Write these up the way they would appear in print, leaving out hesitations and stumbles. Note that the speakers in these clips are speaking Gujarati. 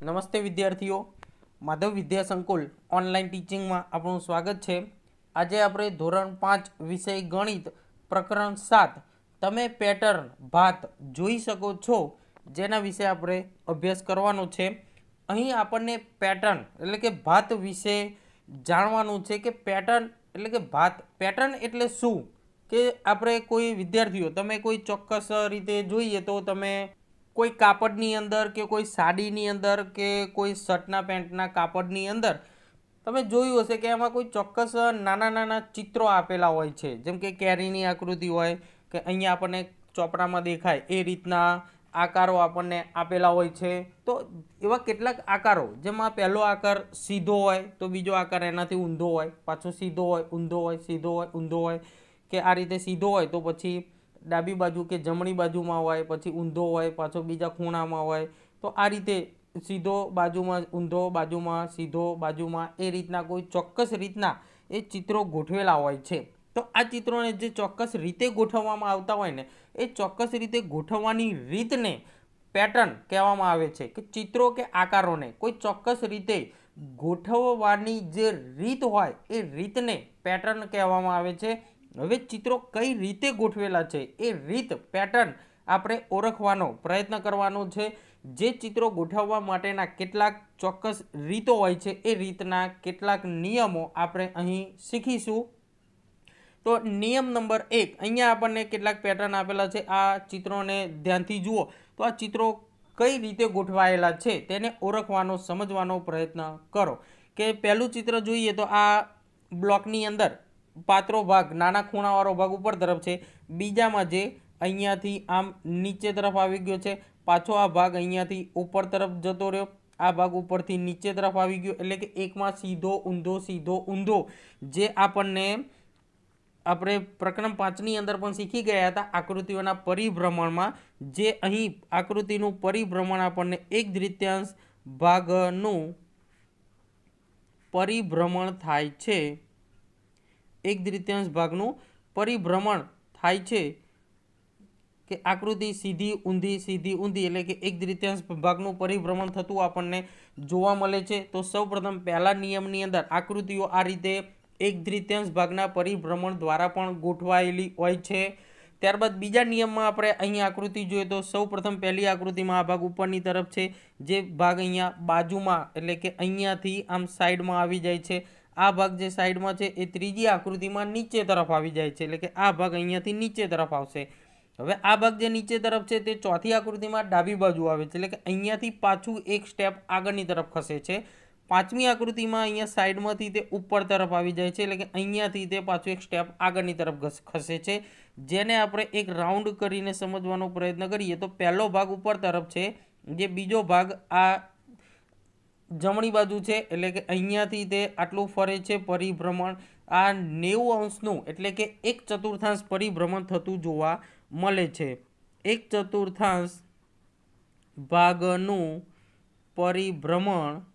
नमस्ते विद्यार्थीओ, माधव विद्या संकुल ऑनलाइन टीचिंग में आपनु स्वागत है। आज आप धोरण 5 विषय गणित प्रकरण 7 तमे पेटर्न भात जोई सको छो जेना विषय आप अभ्यास करवानो छे। अहीं आपने पेटर्न एटले के भात विषे जाणवानुं छे कि पेटर्न एटले के भात पेटर्न एटले शुं के आपणे कोई विद्यार्थीओ तमे कोई चोक्कस रीते जोईए तो तमे कोई कापड़नी अंदर के कोई साड़ीनी अंदर के कोई शर्टना पेंटना कापड़नी अंदर तमे जोयुं हशे के एमां कोई चोक्कस नाना नाना चित्रो आपेला होय छे, जेम के केरीनी आकृति होय के अहींया आपणे ચોપડામાં देखाय ए रीतना आकारो आपणने आपेला होय छे। तो एवा केटलाक आकारो जेमां पहेलो आकार सीधो होय तो बीजो आकार एनाथी ऊंधो होय, पाछो सीधो होय ऊंधो होय सीधो होय ऊंधो होय के आ रीते सीधो होय तो पछी डाबी बाजू के जमणी बाजूमां होय, पछी ऊंधो होय पाछो बीजा खूणामां होय। तो आ रीते सीधो बाजूमां ऊंधो बाजूमां सीधो बाजूमां ए रीतना कोई चोक्कस रीतना ए चित्रो गोठवेला होय छे। तो आ चित्रोने जे चोक्कस रीते गोठववामां आवता होय ने ए चोक्कस रीते गोठववानी रीतने पेटर्न कहेवामां आवे छे के चित्रों के आकारोने कोई चोक्कस रीते गोठववानी जे रीत होय ए रीतने पेटर्न कहेवामां आवे छे। हवे चित्रों कई रीते गोठवेला छे ए रीत पेटर्न आपणे ओळखवानो प्रयत्न करवानो छे। जे चित्रों गोठववा माटेना केटलाक चोक्कस रीतो होय छे ए रीतना केटलाक नियमो आपणे અહીં શીખીશું। तो नियम नंबर 1 अहींया आपणने केटलाक पेटर्न आपेला छे, आ चित्रोने ध्यानथी जुओ तो आ चित्रों कई रीते गोठवायेला छे तेने ओळखवानो समजवानो प्रयत्न करो। के पहेलुं चित्र जोईए तो आ ब्लॉकनी अंदर पातळो भाग नाना खूणावाळो भाग उपर तरफ छे, बीजामां जे अहींयाथी आम नीचे तरफ आवी गयो छे, पाछो आ भाग अहींयाथी उपर तरफ जतो रह्यो, आ भाग उपरथी नीचे तरफ आवी गयो एटले के एकमां सीधो ऊंधो जे आपणने આપણે પ્રકરણ 5 ની અંદર પણ શીખી ગયા હતા આકૃતિઓના પરિભ્રમણમાં જે અહીં આકૃતિનું પરિભ્રમણ આપણને 1/3 ભાગનું પરિભ્રમણ થાય છે। 1/3 ભાગનું પરિભ્રમણ થાય છે કે આકૃતિ सीधी ऊंधी એટલે કે 1/3 ભાગનું પરિભ્રમણ થતું આપણને જોવા મળે છે। તો સૌપ્રથમ પહેલા નિયમની અંદર આકૃતિઓ આ રીતે 1/3 ભાગના પરિભ્રમણ द्वारा પણ ગોઠવાયેલી હોય છે। ત્યારબાદ બીજા નિયમમાં આપણે અહીં આકૃતિ જોઈએ તો સૌપ્રથમ પહેલી આકૃતિમાં આ ભાગ ઉપરની તરફ છે, જે ભાગ અહીંયા બાજુમાં એટલે કે અહીંયાથી આમ સાઈડમાં આવી જાય છે। આ ભાગ જે સાઈડમાં છે એ ત્રીજી આકૃતિમાં નીચે તરફ આવી જાય છે, એટલે કે આ ભાગ અહીંયાથી નીચે તરફ આવશે। હવે આ ભાગ જે નીચે તરફ છે તે ચોથી આકૃતિમાં ડાબી બાજુ આવે છે, એટલે કે અહીંયાથી પાછું એક સ્ટેપ આગળની તરફ ખસે છે। પાંચમી આકૃતિમાં અહીંયા સાઈડમાંથી તે ઉપર તરફ આવી જાય છે, એટલે કે અહીંયાથી તે પાછું એક સ્ટેપ આગળની તરફ ખસે છે। જેને આપણે એક રાઉન્ડ કરીને સમજવાનો પ્રયત્ન કરીએ તો પહેલો ભાગ ઉપર તરફ છે, જે બીજો ભાગ આ જમણી બાજુ છે એટલે કે અહીંયાથી તે આટલું ફરે છે પરિભ્રમણ। આ 90 અંશનું એટલે કે 1/4 પરિભ્રમણ થતું જોવા મળે છે। 1/4 ભાગનું પરિભ્રમણ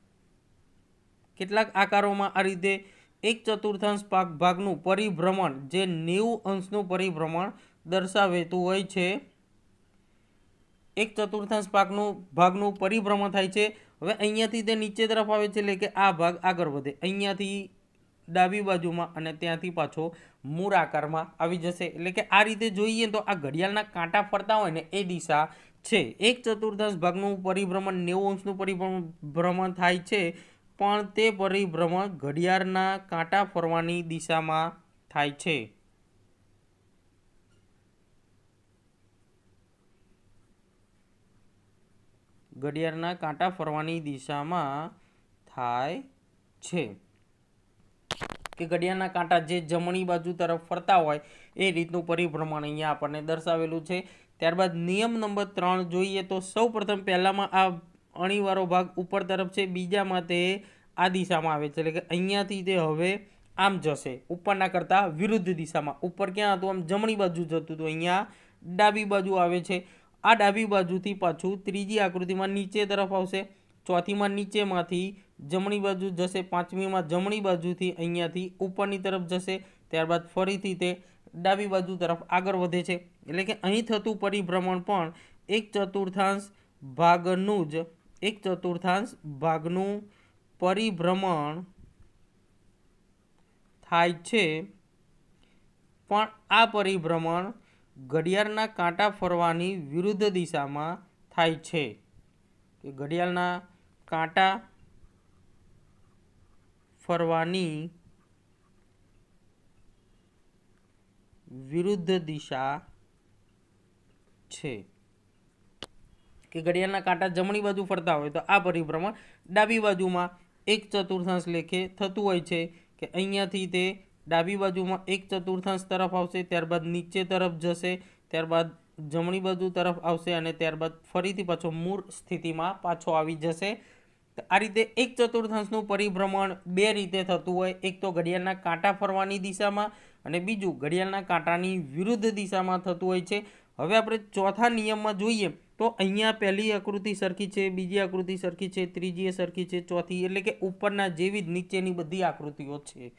કેટલાક આકારોમાં આ રીતે 1/4 ભાગનું પરિભ્રમણ જે 90 અંશનું પરિભ્રમણ દર્શાવતું હોય છે। 1/4 ભાગનું પરિભ્રમણ થાય છે। હવે અહીંયાથી તે નીચે તરફ આવે છે, એટલે કે આ ભાગ આગળ વધે અહીંયાથી ડાબી બાજુમાં અને ત્યાંથી પાછો મૂળ આકારમાં આવી જશે। એટલે કે આ રીતે જોઈએ તો આ ઘડિયાળના કાંટા ફરતા હોય ને એ દિશા છે। 1/4 ભાગનું પરિભ્રમણ 90 અંશનું પરિભ્રમણ થાય છે, પણ તે પરિભ્રમણ ઘડિયાળના કાંટા ફરવાની દિશામાં થાય છે। ઘડિયાળના કાંટા ફરવાની દિશામાં થાય છે કે ઘડિયાળના કાંટા જે જમણી બાજુ તરફ ફરતા હોય એ રીતનું પરિભ્રમણ અહીંયા આપણને દર્શાવેલું છે। ત્યારબાદ નિયમ નંબર 3 જોઈએ તો સૌપ્રથમ પહેલામાં આ અણીવાળો ભાગ ઉપર तरफ છે, બીજામાં તે આ દિશામાં આવે છે, એટલે કે અહીંયાથી તે હવે આમ જશે ઉપરના કરતાં વિરુદ્ધ દિશામાં। ઉપર ક્યાં હતું આમ જમણી બાજુ જતું તો અહીંયા ડાબી બાજુ આવે છે। આ ડાબી બાજુથી પાછું ત્રીજી આકૃતિમાં નીચે તરફ આવશે, ચોથીમાં નીચેમાંથી જમણી બાજુ જશે, પાંચમીમાં જમણી બાજુથી અહીંયાથી ઉપરની તરફ જશે, ત્યારબાદ ફરીથી તે ડાબી બાજુ તરફ આગળ વધે છે। એટલે કે અહીં થતું પરિભ્રમણ પણ 1/4 ભાગનું જ 1/4 ભાગનું પરિભ્રમણ થાય છે, પણ આ પરિભ્રમણ ઘડિયાળના કાંટા ફરવાની વિરુદ્ધ દિશામાં થાય છે કે ઘડિયાળના કાંટા ફરવાની વિરુદ્ધ દિશા છે કે ઘડિયાળના કાંટા જમણી બાજુ ફરતા હોય તો આ પરિભ્રમણ ડાબી બાજુમાં 1/4 લેખે થતું હોય છે કે અહીંયાથી તે ડાબી બાજુમાં 1/4 તરફ આવશે, ત્યારબાદ નીચે તરફ જશે, ત્યારબાદ જમણી બાજુ તરફ આવશે અને ત્યારબાદ ફરીથી પાછો મૂળ સ્થિતિમાં પાછો આવી જશે। આ રીતે 1/4 પરિભ્રમણ બે રીતે થતું હોય, એક તો ઘડિયાળના કાંટા ફરવાની દિશામાં અને બીજું ઘડિયાળના કાંટાની વિરુદ્ધ દિશામાં થતું હોય છે। હવે આપણે ચોથા નિયમમાં જોઈએ તો અહીંયા પહેલી આકૃતિ સરખી છે, બીજી આકૃતિ સરખી છે, ત્રીજી સરખી છે, ચોથી એટલે કે ઉપરના જેવી જ નીચેની બધી આકૃતિઓ છે।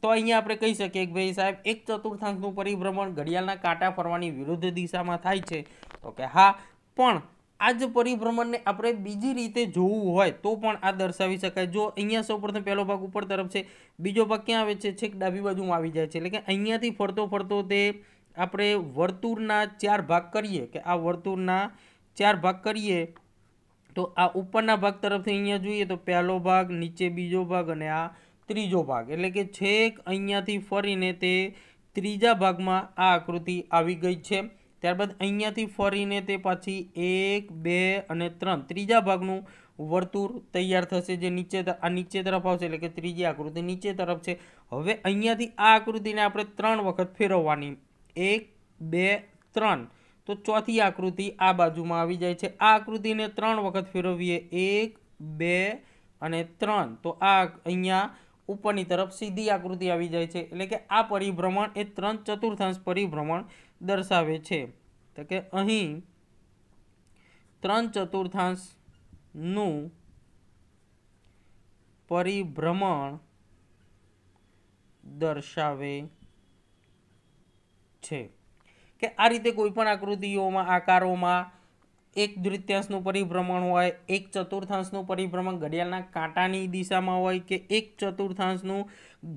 તો અહીંયા આપણે કહી શકીએ કે ભાઈ સાહેબ 1/4 પરિભ્રમણ ઘડિયાળના કાંટા ફરવાની વિરુદ્ધ દિશામાં થાય છે, તો કે હા, પણ આ જ પરિભ્રમણને આપણે બીજી રીતે જોવું હોય તો પણ આ દર્શાવી શકાય। જો અહીંયા સૌપ્રથમ પહેલો ભાગ ઉપર તરફ છે, બીજો ભાગ ક્યાં આવે છે? છેક ડાબી બાજુમાં આવી જાય છે, એટલે કે અહીંયાથી ફરતો ફરતો તે આપણે વર્તુળના 4 ભાગ કરીએ કે આ વર્તુળના 4 ભાગ કરીએ તો આ ઉપરના ભાગ તરફથી અહીંયા જોઈએ તો પહેલો ભાગ, નીચે બીજો ભાગ અને આ ત્રીજો ભાગ, એટલે કે છેક અહીંયાથી ફરીને તે ત્રીજા ભાગમાં આ આકૃતિ આવી ગઈ છે। ત્યારબાદ અહીંયાથી ફરીને તે પાછી 1, 2 અને 3 ત્રીજા ભાગનું વર્તુળ તૈયાર થશે, જે નીચે તરફ આવશે, એટલે કે ત્રીજી આકૃતિ નીચે તરફ છે। હવે અહીંયાથી આ આકૃતિને આપણે 3 વખત ફેરવવાની, 1, 2, 3, તો ચોથી આકૃતિ આ બાજુમાં આવી જાય છે। આ આકૃતિને 3 વખત ફેરવીએ, 1, 2 અને 3, તો આ અહીંયા ઉપરની તરફ સીધી આકૃતિ આવી જાય છે, એટલે કે આ પરિભ્રમણ એ 3/4 પરિભ્રમણ દર્શાવે છે। તો કે અહીં 3/4 નું પરિભ્રમણ દર્શાવે છે કે આ રીતે કોઈ પણ આકૃતિઓમાં આકારોમાં 1/3 પરિભ્રમણ હોય, 1/4 પરિભ્રમણ ઘડિયાળના કાંટાની દિશામાં હોય કે 1/4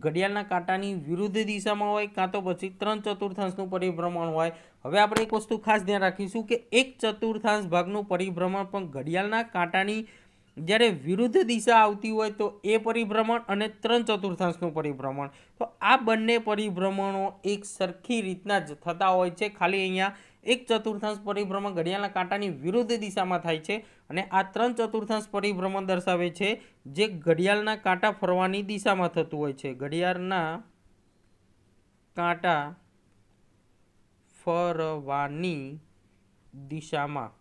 ઘડિયાળના કાંટાની વિરુદ્ધ દિશામાં હોય, કાં તો પછી 3/4 પરિભ્રમણ હોય। હવે આપણે એક વસ્તુ ખાસ ધ્યાન રાખીશું કે 1/4 ભાગનું પરિભ્રમણ પણ ઘડિયાળના કાંટાની જ્યારે વિરુદ્ધ દિશા આવતી હોય તો એ પરિભ્રમણ અને 3/4 પરિભ્રમણ, તો આ બંને પરિભ્રમણો એક સરખી રીતના જ થતા હોય છે, ખાલી અહીંયા 1/4 પરિભ્રમણ ઘડિયાળના કાંટાની વિરુદ્ધ દિશામાં થાય છે અને આ 3/4 પરિભ્રમણ દર્શાવે છે જે ઘડિયાળના કાંટા ફરવાની દિશામાં થતું હોય છે। ઘડિયાળના કાંટા ફરવાની દિશામાં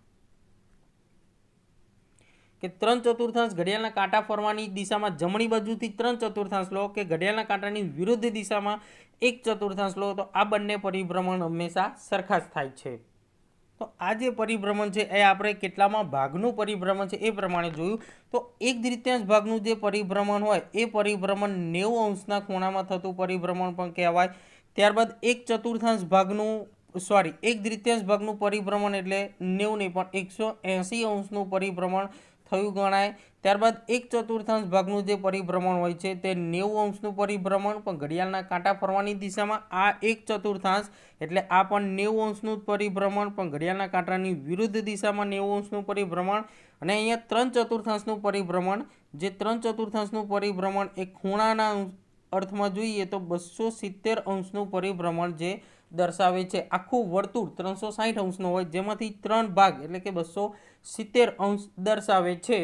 કે 3/4 ઘડિયાળના કાંટા ફરવાની દિશામાં જમણી બાજુથી 3/4 લો કે ઘડિયાળના કાંટાની વિરુદ્ધ દિશામાં 1/4 લો, તો આ બંને પરિભ્રમણ હંમેશા સરખા જ થાય છે। તો આ જે પરિભ્રમણ છે એ આપણે કેટલામાં ભાગનું પરિભ્રમણ છે એ પ્રમાણે જોયું તો 1/3 ભાગનું જે પરિભ્રમણ હોય એ પરિભ્રમણ 90° ખૂણામાં થતું પરિભ્રમણ પણ કહેવાય। ત્યારબાદ 1/4 ભાગનું 1/3 ભાગનું પરિભ્રમણ એટલે 90 નહીં પણ 180° પરિભ્રમણ થયું ગણાય। ત્યારબાદ 1/4 ભાગનું જે પરિભ્રમણ હોય છે તે 90° પરિભ્રમણ પણ ઘડિયાળના કાંટા ફરવાની દિશામાં, આ 1/4 એટલે આ પણ 90° પરિભ્રમણ પણ ઘડિયાળના કાંટાની વિરુદ્ધ દિશામાં 90° પરિભ્રમણ, અને અહીંયા 3/4 પરિભ્રમણ, જે 3/4 પરિભ્રમણ એ ખૂણાના અર્થમાં જોઈએ તો 270° પરિભ્રમણ જે દર્શાવે છે। આખું વર્તુળ 360° હોય જેમાંથી 3 ભાગ એટલે કે 270° દર્શાવે છે।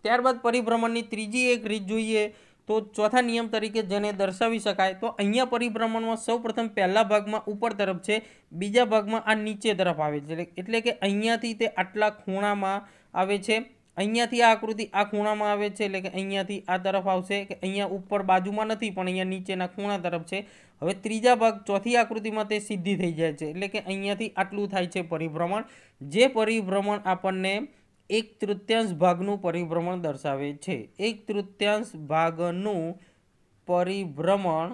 ત્યારબાદ પરિભ્રમણની ત્રીજી એક રીત જોઈએ તો ચોથા નિયમ તરીકે જેને દર્શાવી શકાય તો અહીંયા પરિભ્રમણમાં સૌપ્રથમ પહેલા ભાગમાં ઉપર તરફ છે, બીજા ભાગમાં આ નીચે તરફ આવે છે, એટલે કે અહીંયાથી તે આટલા ખૂણામાં આવે છે, અહીંયાથી આ આકૃતિ આ ખૂણામાં આવે છે, એટલે કે અહીંયાથી આ તરફ આવશે કે અહીંયા ઉપર બાજુમાં નથી પણ અહીંયા નીચેના ખૂણા તરફ છે। હવે ત્રીજા ભાગ ચોથી આકૃતિમાં તે સીધી થઈ જાય છે, એટલે કે અહીંયાથી આટલું થાય છે પરિભ્રમણ, જે પરિભ્રમણ આપણને 1/3 ભાગનું પરિભ્રમણ દર્શાવે છે। 1/3 ભાગનું પરિભ્રમણ,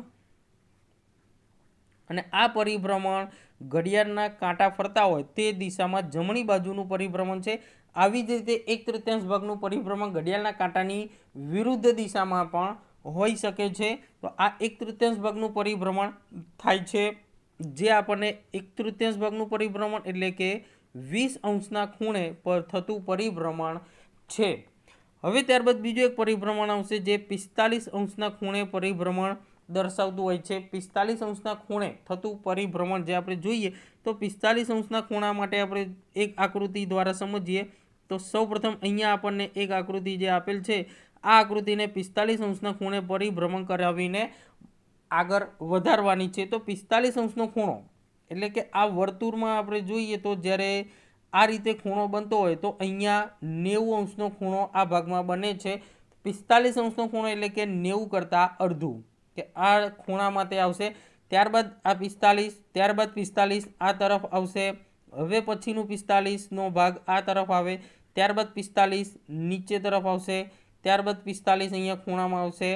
અને આ પરિભ્રમણ ઘડિયાળના કાંટા ફરતા હોય તે દિશામાં જમણી બાજુનું પરિભ્રમણ છે। આવી જ રીતે 1/3 ભાગનું પરિભ્રમણ ઘડિયાળના કાંટાની વિરુદ્ધ દિશામાં પણ હોઈ શકે છે। તો આ 1/3 ભાગનું પરિભ્રમણ થાય છે, જે આપણને 1/3 ભાગનું પરિભ્રમણ એટલે કે 20 અંશના ખૂણે પર થતું પરિભ્રમણ છે। હવે ત્યારબાદ બીજું એક પરિભ્રમણ આવશે જે 45 અંશના ખૂણે પરિભ્રમણ દર્શાવતું હોય છે। 45 અંશના ખૂણે થતું પરિભ્રમણ જે આપણે જોઈએ તો 45 અંશના ખૂણા માટે આપણે એક આકૃતિ દ્વારા સમજીએ તો સૌપ્રથમ અહીંયા આપણને એક આકૃતિ જે આપેલ છે આ આકૃતિને 45 અંશના ખૂણે પરિભ્રમણ કરાવીને આગળ વધારવાની છે। તો 45 અંશનો ખૂણો એટલે કે આ વર્તુળમાં આપણે જોઈએ તો જ્યારે આ રીતે ખૂણો બનતો હોય તો અહીંયા 90 અંશનો ખૂણો આ ભાગમાં બને છે। 45 અંશનો ખૂણો એટલે કે 90 કરતાં અડધું કે આ ખૂણામાં તે આવશે। ત્યારબાદ આ 45, ત્યારબાદ 45 આ તરફ આવશે, હવે પછીનું 45નો ભાગ આ તરફ આવે, ત્યારબાદ 45 નીચે તરફ આવશે, ત્યારબાદ 45 અહીંયા ખૂણામાં આવશે।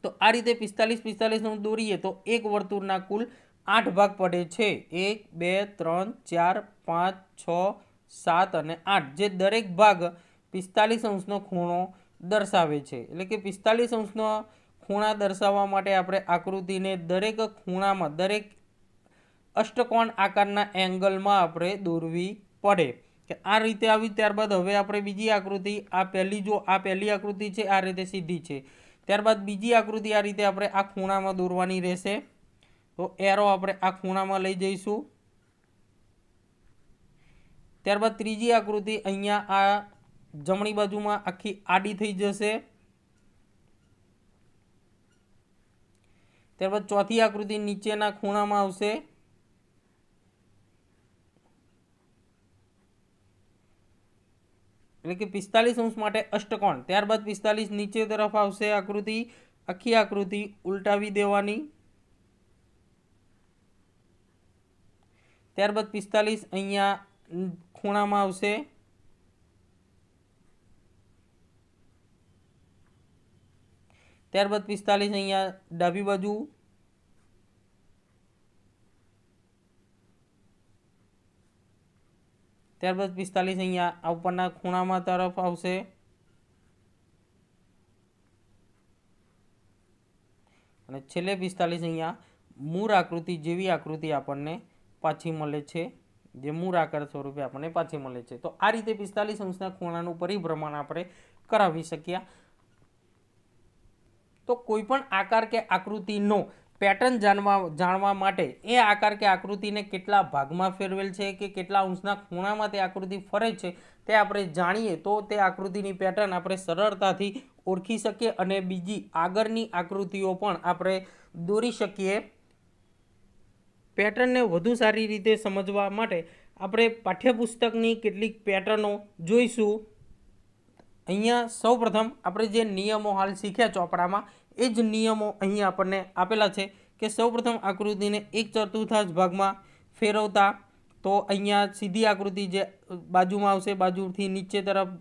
તો આ રીતે 45 દોરીએ તો એક વર્તુળના કુલ 8 ભાગ પડે છે, 1 2 3 4 5 6 7 અને 8, જે દરેક ભાગ 45 અંશનો ખૂણો દર્શાવે છે। એટલે કે 45 અંશનો ખૂણા દર્શાવવા માટે આપણે આકૃતિને દરેક ખૂણામાં દરેક અષ્ટકોણ આકારના એંગલમાં આપણે દોરવી પડે કે આ રીતે આવી। ત્યારબાદ હવે આપણે બીજી આકૃતિ આ પહેલી જો આ પહેલી આકૃતિ છે આ રીતે સીધી છે, ત્યારબાદ બીજી આકૃતિ આ રીતે આપણે આ ખૂણામાં દોરવાની રહેશે। તો એરો આપણે આ ખૂણામાં લઈ જઈશું। ત્યારબાદ ત્રીજી આકૃતિ અહીંયા આ જમણી બાજુમાં આખી આડી થઈ જશે। ત્યારબાદ ચોથી આકૃતિ નીચેના ખૂણામાં આવશે। એટલે કે 45 અંશ માટે અષ્ટકોણ। ત્યારબાદ 45 નીચે તરફ આવશે આકૃતિ, આખી આકૃતિ ઉલટાવી દેવાની। ત્યારબાદ 45 અહીંયા ખૂણામાં આવશે। ત્યારબાદ 45 અહીંયા ડાબી બાજુ, ત્યારબાદ 45 અહીંયા આ ઉપરના ખૂણામાં તરફ આવશે અને છેલ્લે 45 અહીંયા મૂળ આકૃતિ જેવી આકૃતિ આપણને પાછી મળે છે, જે મૂળ આકાર સ્વરૂપે આપણને પાછી મળે છે। તો આ રીતે 45 અંશના ખૂણાનું પરિભ્રમણ આપણે કરાવી શક્યા। તો કોઈ પણ આકાર કે આકૃતિનો પેટર્ન જાણવા માટે એ આકાર કે આકૃતિને કેટલા ભાગમાં ફેરવેલ છે કે કેટલા અંશના ખૂણામાં તે આકૃતિ ફરે છે તે આપણે જાણીએ તો તે આકૃતિની પેટર્ન આપણે સરળતાથી ઓળખી શકીએ અને બીજી આગળની આકૃતિઓ પણ આપણે દોરી શકીએ। પેટર્નને વધુ સારી રીતે સમજવા માટે આપણે પાઠ્યપુસ્તકની કેટલીક પેટર્નો જોઈશું। અહીંયા સૌપ્રથમ આપણે જે નિયમો હાલ શીખ્યા ચોપડામાં એ જ નિયમો અહીંયા આપણને આપેલા છે કે સૌપ્રથમ આકૃતિને 1/4 ભાગમાં ફેરવતા તો અહીંયા સીધી આકૃતિ જે બાજુમાં આવશે, બાજુથી નીચે તરફ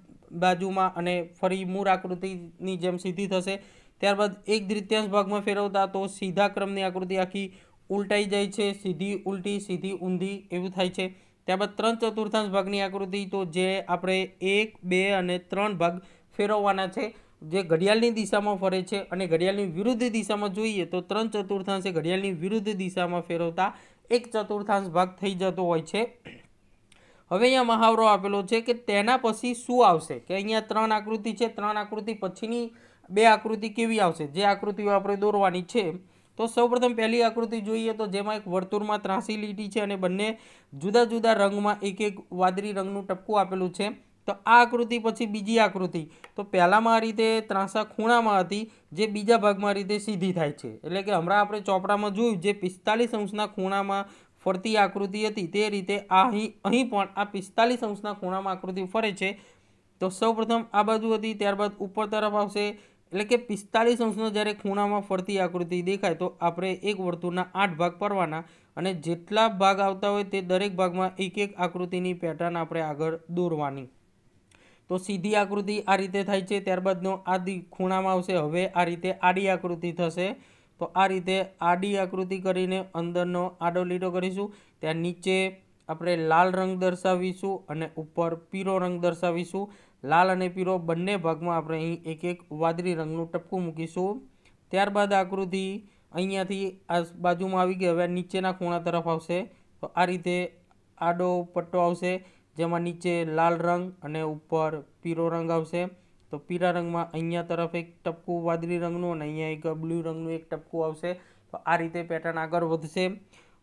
બાજુમાં અને ફરી મૂળ આકૃતિની જેમ સીધી થશે। ત્યારબાદ 1/3 ભાગમાં ફેરવતા તો સીધા ક્રમની આકૃતિ આખી ઉલટાઈ જાય છે, સીધી ઉલટી સીધી ઊંધી એવું થાય છે। ત્યારબાદ 3/4 ભાગની આકૃતિ તો જે આપણે 1 2 અને 3 ભાગ ફેરવવાના છે, જે ઘડિયાળની દિશામાં ફરે છે અને ઘડિયાળની વિરુદ્ધ દિશામાં જોઈએ તો 3/4 એ ઘડિયાળની વિરુદ્ધ દિશામાં ફેરવતા 1/4 ભાગ થઈ જતો હોય છે। હવે અહીંયા મહાવરો આપેલો છે કે તેના પછી શું આવશે કે અહીંયા 3 આકૃતિ છે, 3 આકૃતિ પછીની 2 આકૃતિ કેવી આવશે જે આકૃતિઓ આપણે દોરવાની છે। તો સૌપ્રથમ પહેલી આકૃતિ જોઈએ તો જેમાં એક વર્તુળમાં ત્રાસી લીટી છે અને બંને જુદા જુદા રંગમાં એક એક વાદળી રંગનું ટપકું આપેલું છે। તો આ આકૃતિ પછી બીજી આકૃતિ તો પહેલામાં આ રીતે ત્રાંસા ખૂણામાં હતી જે બીજા ભાગમાં આ રીતે સીધી થાય છે। એટલે કે હમણાં આપણે ચોપડામાં જોયું જે 45 અંશના ખૂણામાં ફરતી આકૃતિ હતી તે રીતે અહીં પણ આ 45 અંશના ખૂણામાં આકૃતિ ફરે છે। તો સૌપ્રથમ આ બાજુ હતી, ત્યારબાદ ઉપર તરફ આવશે, એટલે કે 45 અંશનો જ્યારે ખૂણામાં ફરતી આકૃતિ દેખાય તો આપણે એક વર્તુળના 8 ભાગ પડવાના અને જેટલા ભાગ આવતા હોય તે દરેક ભાગમાં એક એક આકૃતિની પેટર્ન આપણે આગળ દોરવાની। તો સીધી આકૃતિ આ રીતે થાય છે, ત્યારબાદનો આડી ખૂણામાં આવશે, હવે આ રીતે આડી આકૃતિ થશે। તો આ રીતે આડી આકૃતિ કરીને અંદરનો આડો લીટો કરીશું, ત્યાં નીચે આપણે લાલ રંગ દર્શાવીશું અને ઉપર પીળો રંગ દર્શાવીશું. લાલ અને પીળો બંને ભાગમાં આપણે અહીં એક એક વાદળી રંગનું ટપકું મૂકીશું. ત્યારબાદ આકૃતિ અહીંયાથી આ બાજુમાં આવી ગઈ. હવે નીચેના ખૂણા તરફ આવશે તો આ રીતે આડો પટ્ટો આવશે, જેમાં નીચે લાલ રંગ અને ઉપર પીળો રંગ આવશે. તો પીળા રંગમાં અહીંયા તરફ એક ટપકું વાદળી રંગનું અને અહીંયા એક બ્લુ રંગનું એક ટપકું આવશે. તો આ રીતે પેટર્ન આગળ વધશે.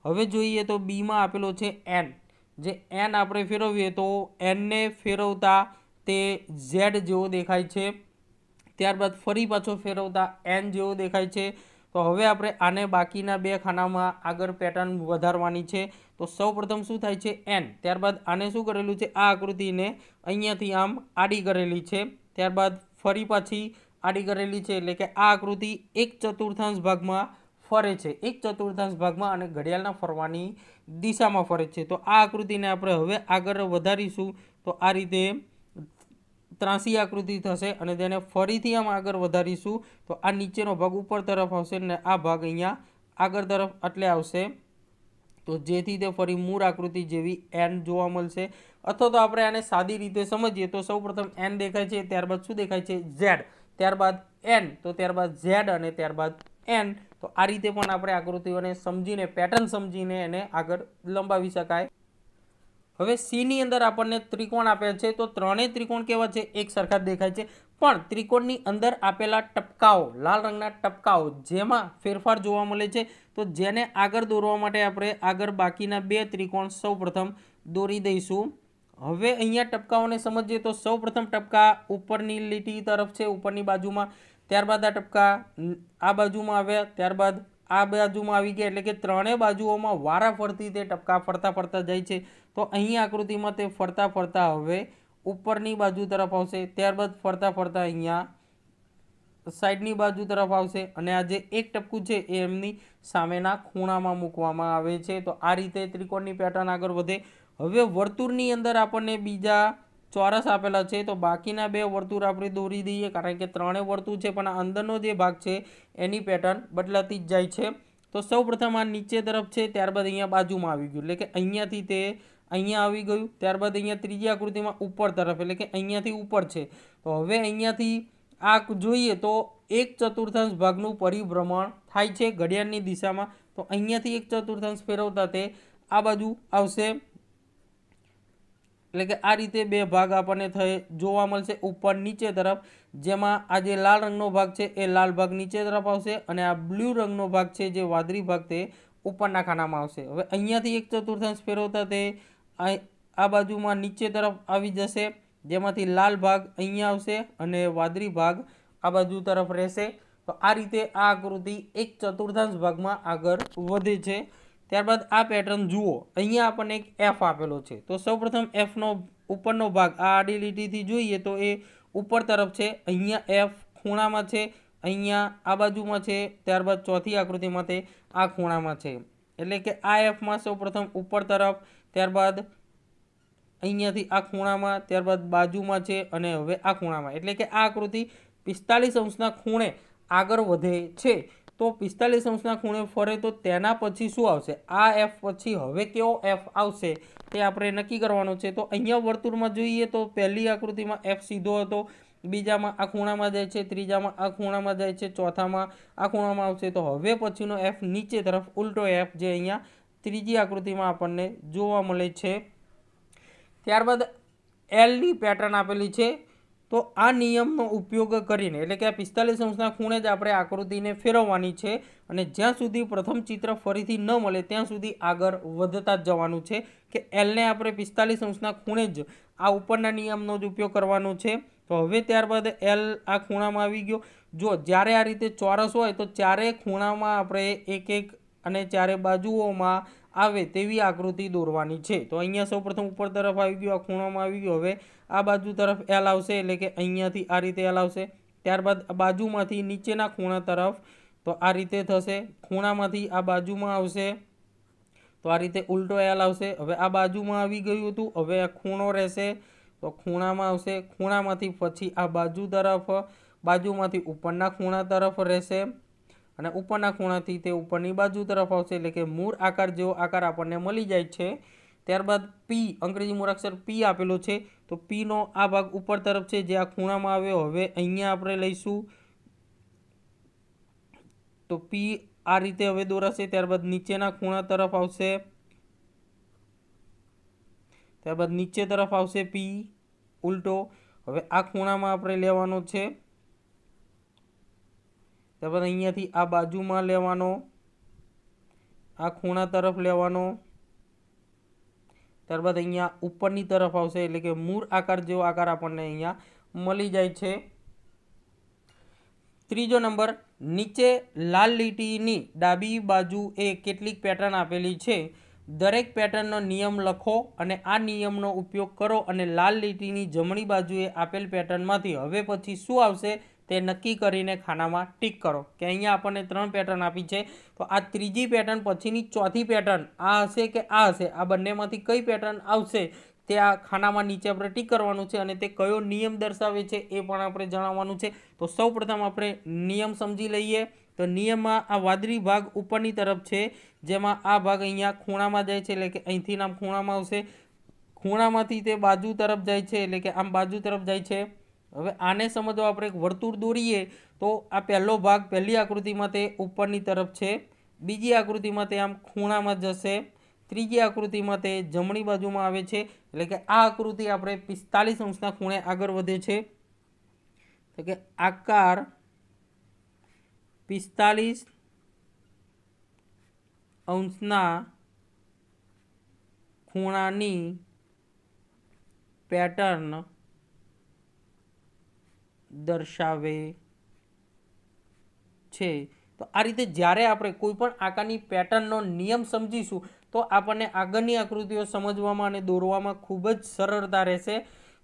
હવે જોઈએ તો બીમાં આપેલો છે એન. જે એન આપણે ફેરવીએ તો એનને ફેરવતા તે ઝેડ જેવો દેખાય છે. ત્યારબાદ ફરી પાછો ફેરવતા એન જેવો દેખાય છે. તો હવે આપણે આને બાકીના બે ખાનામાં આગળ પેટર્ન વધારવાની છે. તો સૌપ્રથમ શું થાય છે એન. ત્યારબાદ આને શું કરેલું છે, આ આકૃતિને અહીંયાથી આમ આડી કરેલી છે. ત્યારબાદ ફરી પાછી આડી કરેલી છે, એટલે કે આ આકૃતિ 1/4 ભાગમાં ફરે છે. 1/4 ભાગમાં અને ઘડિયાળના ફરવાની દિશામાં ફરે છે. તો આ આકૃતિને આપણે હવે આગળ વધારીશું તો આ રીતે ત્રાસી આકૃતિ થશે અને તેને ફરીથી આમ આગળ વધારીશું તો આ નીચેનો ભાગ ઉપર તરફ આવશે અને આ ભાગ અહીંયા આગળ તરફ એટલે આવશે. તો જેથી તે ફરી મૂળ આકૃતિ જેવી એન જોવા મળશે. અથવા તો આપણે આને સાદી રીતે સમજીએ તો સૌપ્રથમ એન દેખાય છે, ત્યારબાદ શું દેખાય છે ઝેડ, ત્યારબાદ એન, તો ત્યારબાદ ઝેડ અને ત્યારબાદ એન. તો આ રીતે પણ આપણે આકૃતિઓને સમજીને પેટર્ન સમજીને એને આગળ લંબાવી શકાય. હવે સી ની અંદર આપણને ત્રિકોણ આપ્યા છે. તો ત્રણેય ત્રિકોણ કેવા છે, એક સરખા જ દેખાય છે. પણ ત્રિકોણની અંદર આપેલા ટપકાઓ, લાલ રંગના ટપકાઓ, જેમાં ફેરફાર જોવા મળે છે. તો જેને આગળ દોરવા માટે આપણે આગળ બાકીના બે ત્રિકોણ સૌપ્રથમ દોરી દઈશું. હવે અહીંયા ટપકાઓને સમજીએ તો સૌપ્રથમ ટપકા ઉપરની લીટી તરફ છે, ઉપરની બાજુમાં. ત્યારબાદ આ ટપકા આ બાજુમાં આવ્યા, ત્યારબાદ આ બાજુમાં આવી ગયા. એટલે કે ત્રણેય બાજુઓમાં વારાફરતી તે ટપકા ફરતા ફરતા જાય છે. તો અહીં આકૃતિમાં તે ફરતા ફરતા હવે ઉપરની બાજુ તરફ આવશે. ત્યારબાદ ફરતા ફરતા અહીંયા સાઈડની બાજુ તરફ આવશે અને આ જે એક ટપકું છે એ એમની સામેના ખૂણામાં મૂકવામાં આવે છે. તો આ રીતે ત્રિકોણની પેટર્ન આગળ વધે. હવે વર્તુળની અંદર આપણને બીજા ચોરસ આપેલા છે. તો બાકીના બે વર્તુળ આપણે દોરી દઈએ, કારણ કે ત્રણેય વર્તુળ છે પણ આ અંદરનો જે ભાગ છે એની પેટર્ન બદલાતી જ જાય છે. તો સૌપ્રથમ આ નીચે તરફ છે, ત્યારબાદ અહીંયા બાજુમાં આવી ગયું, એટલે કે અહીંયાથી તે અહીંયા આવી ગયું. ત્યારબાદ અહીંયા ત્રીજી આકૃતિમાં ઉપર તરફ, એટલે કે અહીંયાથી ઉપર છે. તો હવે અહીંયાથી આ જોઈએ તો 1/4 ભાગનું પરિભ્રમણ થાય છે ઘડિયાળની દિશામાં. તો અહીંયાથી 1/4 ફેરવતા તે આ બાજુ આવશે. એટલે કે આ રીતે બે ભાગ આપણને જોવા મળશે ઉપર નીચે તરફ, જેમાં આ જે લાલ રંગનો ભાગ છે એ લાલ ભાગ નીચે તરફ આવશે અને આ બ્લુ રંગનો ભાગ છે જે વાદળી ભાગ તે ઉપરના ખાનામાં આવશે. હવે અહીંયાથી 1/4 ફેરવતા તે આ બાજુમાં નીચે તરફ આવી જશે, જેમાંથી લાલ ભાગ અહીંયા આવશે અને વાદળી ભાગ આ બાજુ તરફ રહેશે. તો આ રીતે આ આકૃતિ 1/4 ભાગમાં આગળ વધે છે. ત્યારબાદ આ પેટર્ન જુઓ, અહીંયા આપણને એક એફ આપેલો છે. તો સૌપ્રથમ એફનો ઉપરનો ભાગ આ આડી લીટીથી જોઈએ તો એ ઉપર તરફ છે. અહીંયા એફ ખૂણામાં છે, અહીંયા આ બાજુમાં છે, ત્યારબાદ ચોથી આકૃતિમાં તે આ ખૂણામાં છે. એટલે કે આ એફમાં સૌપ્રથમ ઉપર તરફ, ત્યારબાદ અહીંયાથી આ ખૂણામાં, ત્યારબાદ બાજુમાં છે અને હવે આ ખૂણામાં. એટલે કે આ આકૃતિ 45° ખૂણે આગળ વધે છે. તો 45° ખૂણે ફરે તો તેના પછી શું આવશે, આ એફ પછી હવે કેવો એફ આવશે તે આપણે નક્કી કરવાનું છે. તો અહીંયા વર્તુળમાં જોઈએ તો પહેલી આકૃતિમાં એફ સીધો હતો, બીજામાં આ ખૂણામાં જાય છે, ત્રીજામાં આ ખૂણામાં જાય છે, ચોથામાં આ ખૂણામાં આવશે. તો હવે પછીનો એફ નીચે તરફ ઉલટો એફ જે અહીંયા ત્રીજી આકૃતિમાં આપણને જોવા મળે છે. ત્યારબાદ એલની પેટર્ન આપેલી છે. તો આ નિયમનો ઉપયોગ કરીને, એટલે કે આ 45° ખૂણે જ આપણે આકૃતિને ફેરવવાની છે અને જ્યાં સુધી પ્રથમ ચિત્ર ફરીથી ન મળે ત્યાં સુધી આગળ વધતા જ જવાનું છે. કે એલને આપણે 45° ખૂણે જ આ ઉપરના નિયમનો જ ઉપયોગ કરવાનો છે. તો હવે ત્યારબાદ એલ આ ખૂણામાં આવી ગયો. જો જ્યારે આ રીતે ચોરસ હોય તો ચારે ખૂણામાં આપણે એક એક અને ચારે બાજુઓમાં આવે તેવી આકૃતિ દોરવાની છે. તો અહીંયા સૌપ્રથમ ઉપર તરફ આવી ગયું, આ ખૂણામાં આવી ગયું. હવે આ બાજુ તરફ એલ આવશે, એટલે કે અહીંયાથી આ રીતે એલ આવશે. ત્યારબાદ બાજુમાંથી નીચેના ખૂણા તરફ તો આ રીતે થશે, ખૂણામાંથી આ બાજુમાં આવશે તો આ રીતે ઉલટો એલ આવશે. હવે આ બાજુમાં આવી ગયું હતું, હવે આ ખૂણો રહેશે તો ખૂણામાં આવશે, ખૂણામાંથી પછી આ બાજુ તરફ, બાજુમાંથી ઉપરના ખૂણા તરફ રહેશે અને ઉપરના ખૂણાથી તે ઉપરની બાજુ તરફ આવશે. એટલે કે મૂળ આકાર જેવો આકાર આપણને મળી જાય છે. ત્યારબાદ પી અંગ્રેજી મૂળાક્ષર પી આપેલો છે, તો પીનો આ ભાગ ઉપર તરફ છે જે આ ખૂણામાં આવ્યો. હવે અહીંયા આપણે લઈશું તો પી આ રીતે હવે દોરાશે. ત્યારબાદ નીચેના ખૂણા તરફ આવશે, ત્યારબાદ નીચે તરફ આવશે પી ઉલટો. હવે આ ખૂણામાં આપણે લેવાનો છે, ત્યારબાદ અહીંયાથી આ બાજુમાં લેવાનો, આ ખૂણા તરફ લેવાનો, ત્યારબાદ અહીંયા ઉપરની તરફ આવશે, એટલે કે મૂળ આકાર જેવો આકાર આપણને અહીંયા મળી જાય છે. ત્રીજો નંબર, નીચે લાલ લીટીની ડાબી બાજુએ કેટલીક પેટર્ન આપેલી છે. દરેક પેટર્નનો નિયમ લખો અને આ નિયમનો ઉપયોગ કરો અને લાલ લીટીની જમણી બાજુએ આપેલ પેટર્નમાંથી હવે પછી શું આવશે તે નક્કી કરીને ખાનામાં ટીક કરો. કે અહીંયા આપણને 3 પેટર્ન આપી છે, તો આ ત્રીજી પેટર્ન પછીની ચોથી પેટર્ન આ હશે કે આ હશે, આ બંનેમાંથી કઈ પેટર્ન આવશે તે આ ખાનામાં નીચે આપણે ટીક કરવાનું છે અને તે કયો નિયમ દર્શાવે છે એ પણ આપણે જણાવવાનું છે. તો સૌપ્રથમ આપણે નિયમ સમજી લઈએ. તો નિયમમાં આ વાદળી ભાગ ઉપરની તરફ છે, જેમાં આ ભાગ અહીંયા ખૂણામાં જાય છે, એટલે કે અહીંથી આમ ખૂણામાં આવશે. ખૂણામાંથી તે બાજુ તરફ જાય છે, એટલે કે આમ બાજુ તરફ જાય છે. હવે આને સમજવા આપણે એક વર્તુળ દોરીએ તો આ પહેલો ભાગ પહેલી આકૃતિમાં તે ઉપરની તરફ છે, બીજી આકૃતિમાં તે આમ ખૂણામાં જશે, ત્રીજી આકૃતિમાં તે જમણી બાજુમાં આવે છે. એટલે કે આ આકૃતિ આપણે 45 અંશના ખૂણે આગળ વધે છે. તો કે આકાર 45 અંશના ખૂણાની પેટર્ન દર્શાવે છે. તો આ રીતે જ્યારે આપણે કોઈ પણ આકારની પેટર્નનો નિયમ સમજીશું તો આપણને આગળની આકૃતિઓ સમજવામાં અને દોરવામાં ખૂબ જ સરળતા રહેશે.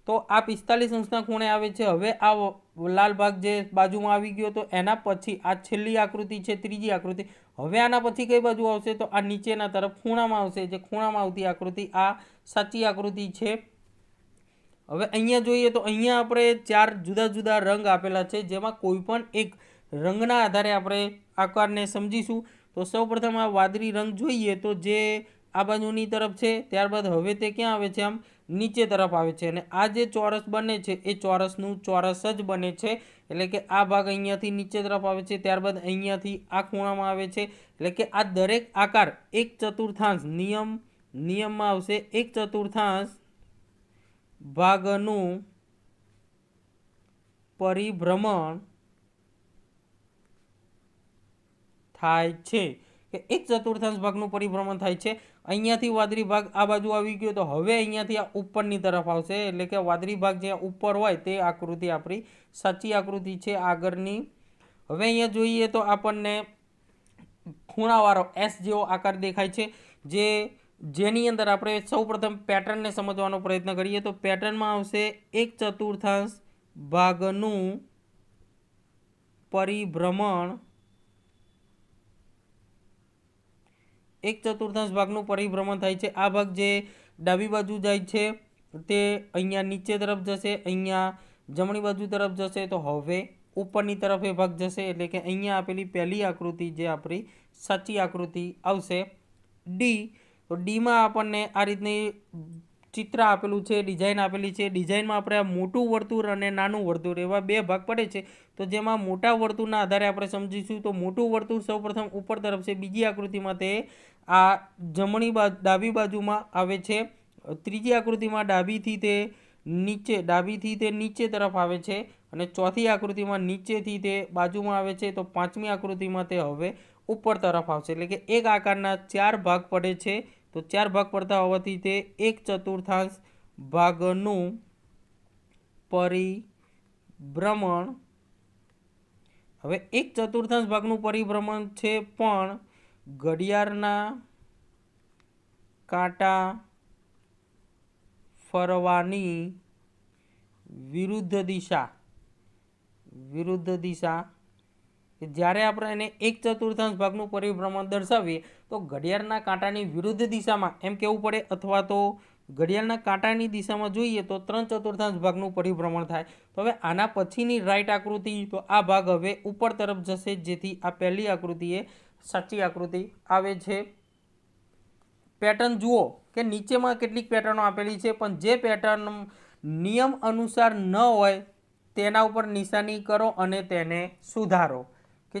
તો આ 45 અંશના ખૂણે આવે છે. હવે આ લાલ ભાગ જે બાજુમાં આવી ગયો, તો એના પછી આ છેલ્લી આકૃતિ છે, ત્રીજી આકૃતિ. હવે આના પછી કઈ બાજુ આવશે તો આ નીચેના તરફ ખૂણામાં આવશે, જે ખૂણામાં આવતી આકૃતિ આ સાચી આકૃતિ છે. હવે અહીંયા જોઈએ તો અહીંયા આપણે 4 જુદા જુદા રંગ આપેલા છે, જેમાં કોઈ પણ એક રંગના આધારે આપણે આકારને સમજીશું. તો સૌપ્રથમ આ વાદળી રંગ જોઈએ તો જે આ બાજુની તરફ છે, ત્યારબાદ હવે તે ક્યાં આવે છે, આમ નીચે તરફ આવે છે, અને આ જે ચોરસ બને છે એ ચોરસનું ચોરસ જ બને છે. એટલે કે આ ભાગ અહીંયાથી નીચે તરફ આવે છે, ત્યારબાદ અહીંયાથી આ ખૂણામાં આવે છે. એટલે કે આ દરેક આકાર 1/4 નિયમમાં આવશે. 1/4 ભાગનું પરિભ્રમણ થાય છે. કે 1/4 ભાગનું પરિભ્રમણ થાય છે. અહીંયાથી વાદળી ભાગ આ બાજુ આવી ગયો, તો હવે અહીંયાથી આ ઉપરની તરફ આવશે. એટલે કે વાદળી ભાગ જે ઉપર હોય તે આકૃતિ આપણી સાચી આકૃતિ છે આગળની. હવે અહીંયા જોઈએ તો આપણને ખૂણાવાળો S જેવો આકાર દેખાય છે, જેની અંદર આપણે સૌપ્રથમ પેટર્નને સમજવાનો પ્રયત્ન કરીએ. તો પેટર્નમાં આવશે 1/4 ભાગનું પરિભ્રમણ, 1/4 ભાગનું પરિભ્રમણ થાય છે. આ ભાગ જે ડાબી બાજુ જાય છે તે અહીંયા નીચે તરફ જશે, અહીંયા જમણી બાજુ તરફ જશે, તો હવે ઉપરની તરફ એ ભાગ જશે. એટલે કે અહીંયા આપેલી પહેલી આકૃતિ જે આપણી સાચી આકૃતિ આવશે ડી. તો ડીમાં આપણને આ રીતની ચિત્ર આપેલું છે, ડિઝાઇન આપેલી છે. ડિઝાઇનમાં આપણે આ મોટું વર્તુળ અને નાનું વર્તુળ એવા 2 ભાગ પડે છે. તો જેમાં મોટા વર્તુળના આધારે આપણે સમજીશું. તો મોટું વર્તુળ સૌપ્રથમ ઉપર તરફ છે, બીજી આકૃતિમાં તે આ ડાબી બાજુમાં આવે છે, ત્રીજી આકૃતિમાં ડાબીથી તે નીચે તરફ આવે છે, અને ચોથી આકૃતિમાં નીચેથી તે બાજુમાં આવે છે. તો પાંચમી આકૃતિમાં તે હવે ઉપર તરફ આવશે. એટલે કે એક આકારના 4 ભાગ પડે છે. તો 4 ભાગ પડતા હોવાથી તે 1/4 ભાગનું પરિભ્રમણ. હવે 1/4 ભાગનું પરિભ્રમણ છે, પણ ઘડિયાળના કાંટા ફરવાની વિરુદ્ધ દિશા. જ્યારે આપણે એને 1/4 ભાગનું પરિભ્રમણ દર્શાવીએ તો ઘડિયાળના કાંટાની વિરુદ્ધ દિશામાં એમ કહેવું પડે, અથવા તો ઘડિયાળના કાંટાની દિશામાં જોઈએ તો 3/4 ભાગનું પરિભ્રમણ થાય. તો હવે આના પછીની રાઈટ આકૃતિ, તો આ ભાગ હવે ઉપર તરફ જશે, જેથી આ પહેલી આકૃતિ એ સાચી આકૃતિ આવે છે. પેટર્ન જુઓ કે કે નીચેમાં કેટલીક પેટર્નો આપેલી છે, પણ જે પેટર્ન નિયમ અનુસાર ન હોય તેના ઉપર નિશાની કરો અને તેને સુધારો. કે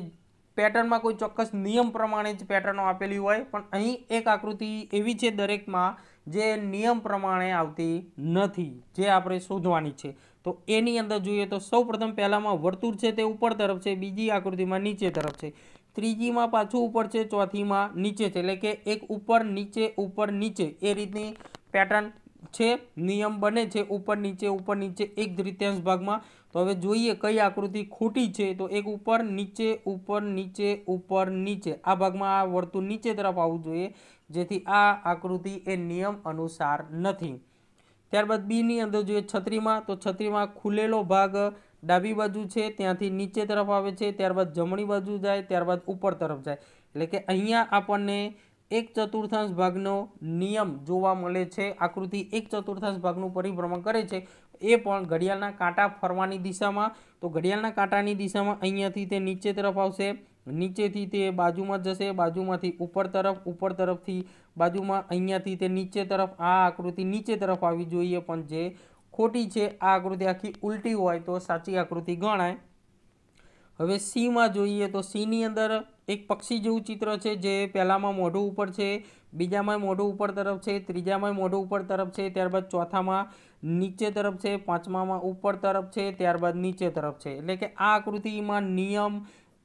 પેટર્નમાં કોઈ ચોક્કસ નિયમ પ્રમાણે જ પેટર્નો આપેલી હોય, પણ અહીં એક આકૃતિ એવી છે દરેકમાં જે નિયમ પ્રમાણે આવતી નથી, જે આપણે શોધવાની છે. તો એની અંદર જોઈએ તો સૌપ્રથમ પહેલામાં વર્તુળ છે તે ઉપર તરફ છે, બીજી આકૃતિમાં નીચે તરફ છે, ત્રીજીમાં પાછું ઉપર છે, ચોથીમાં નીચે છે. એટલે કે એક ઉપર નીચે એ રીતની પેટર્ન છે, નિયમ બને છે ઉપર નીચે એક તૃતીયાંશ ભાગમાં. તો હવે જોઈએ કઈ આકૃતિ ખોટી છે. તો એક ઉપર નીચે આ ભાગમાં આ વર્તુળ નીચે તરફ આવવું જોઈએ, જેથી આ આકૃતિ એ નિયમ અનુસાર નથી. ત્યારબાદ બી ની અંદર જોઈએ છત્રીમાં, તો છત્રીમાં ખુલેલો ભાગ ડાબી બાજુ છે, ત્યાંથી નીચે તરફ આવે છે, ત્યારબાદ જમણી બાજુ જાય, ત્યારબાદ ઉપર તરફ જાય. એટલે કે અહીંયા આપણને એક ચતુર્થાંશ ભાગનો નિયમ જોવા મળે છે. આકૃતિ એક ચતુર્થાંશ ભાગનું પરિભ્રમણ કરે છે, એ પણ ઘડિયાળના કાંટા ફરવાની દિશામાં. તો ઘડિયાળના કાંટાની દિશામાં અહીંયાથી તે નીચે તરફ આવશે, નીચેથી તે બાજુમાં જશે, બાજુમાંથી ઉપર તરફથી બાજુમાં, અહીંયાથી તે નીચે તરફ. આ આકૃતિ નીચે તરફ આવી જોઈએ, પણ જે ખોટી છે આ આકૃતિ આખી ઉલટી હોય તો સાચી આકૃતિ ગણાય. હવે સીમાં જોઈએ તો સીની અંદર એક પક્ષી જેવું ચિત્ર છે, જે પહેલામાં મોઢું ઉપર છે, બીજામાં મોઢું ઉપર તરફ છે, ત્રીજામાં મોઢું ઉપર તરફ છે, ત્યારબાદ ચોથામાં નીચે તરફ છે, પાંચમામાં ઉપર તરફ છે, ત્યારબાદ નીચે તરફ છે. એટલે કે આ આકૃતિમાં નિયમ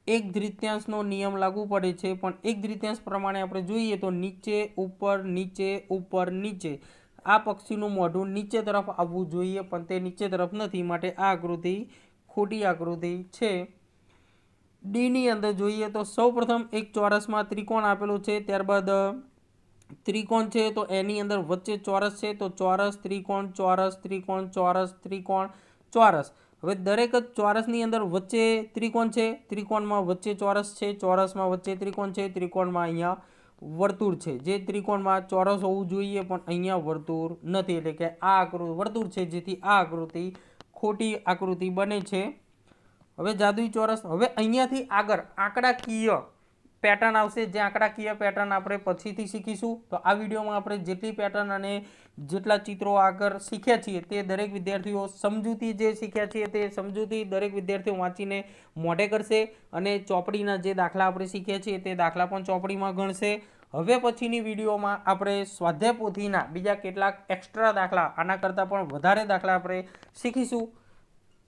એક તૃતીયાંશનો નિયમ લાગુ પડે છે, પણ એક તૃતીયાંશ પ્રમાણે આપણે જોઈએ તો નીચે ઉપર નીચે આ પક્ષીનું મોઢું નીચે તરફ આવવું જોઈએ, પણ તે નીચે તરફ નથી, માટે આ આકૃતિ ખોટી આકૃતિ છે. ડી ની અંદર જોઈએ તો સૌપ્રથમ એક ચોરસમાં ત્રિકોણ આપેલું છે, ત્યારબાદ ત્રિકોણ છે તો એની અંદર વચ્ચે ચોરસ છે, તો ચોરસ ત્રિકોણ ચોરસ ત્રિકોણ ચોરસ ત્રિકોણ ચોરસ. હવે દરેક જ ચોરસની અંદર વચ્ચે ત્રિકોણ છે, ત્રિકોણમાં વચ્ચે ચોરસ છે, ચોરસમાં વચ્ચે ત્રિકોણ છે, ત્રિકોણમાં અહીંયા વર્તુળ છે. જે ત્રિકોણમાં ચોરસ હોવું જોઈએ, પણ અહીંયા વર્તુળ નથી. એટલે કે આ આકૃતિ વર્તુળ છે, જેથી આ આકૃતિ ખોટી આકૃતિ બને છે. હવે જાદુઈ ચોરસ. હવે અહીંયાથી આગળ આંકડાકીય પેટર્ન આવશે, જે આંકડાકીય પેટર્ન આપણે પછીથી શીખીશું. તો આ વિડીયોમાં આપણે જેટલી પેટર્ન અને જેટલા ચિત્રો આગળ શીખ્યા છીએ તે દરેક વિદ્યાર્થીઓ સમજૂતી જે શીખ્યા છીએ તે સમજૂતી દરેક વિદ્યાર્થીઓ વાંચીને મોઢે કરશે, અને ચોપડીના જે દાખલા આપણે શીખ્યા છીએ તે દાખલા પણ ચોપડીમાં ગણશે. હવે પછીની વિડીયોમાં આપણે સ્વાધ્યાય પોથીના બીજા કેટલાક એક્સ્ટ્રા દાખલા, આના કરતાં પણ વધારે દાખલા આપણે શીખીશું.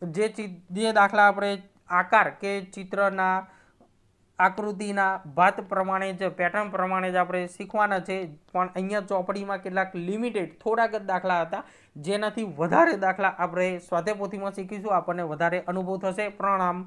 જે દાખલા આપણે આકાર કે ચિત્રના આકૃતિના ભાત પ્રમાણે જ પેટર્ન પ્રમાણે જ આપણે શીખવાના છે, પણ અહીંયા ચોપડીમાં કેટલાક લિમિટેડ થોડાક જ દાખલા હતા, જેનાથી વધારે દાખલા આપણે સ્વાધ્યાય પોથીમાં શીખીશું, આપણને વધારે અનુભવ થશે. પ્રણામ.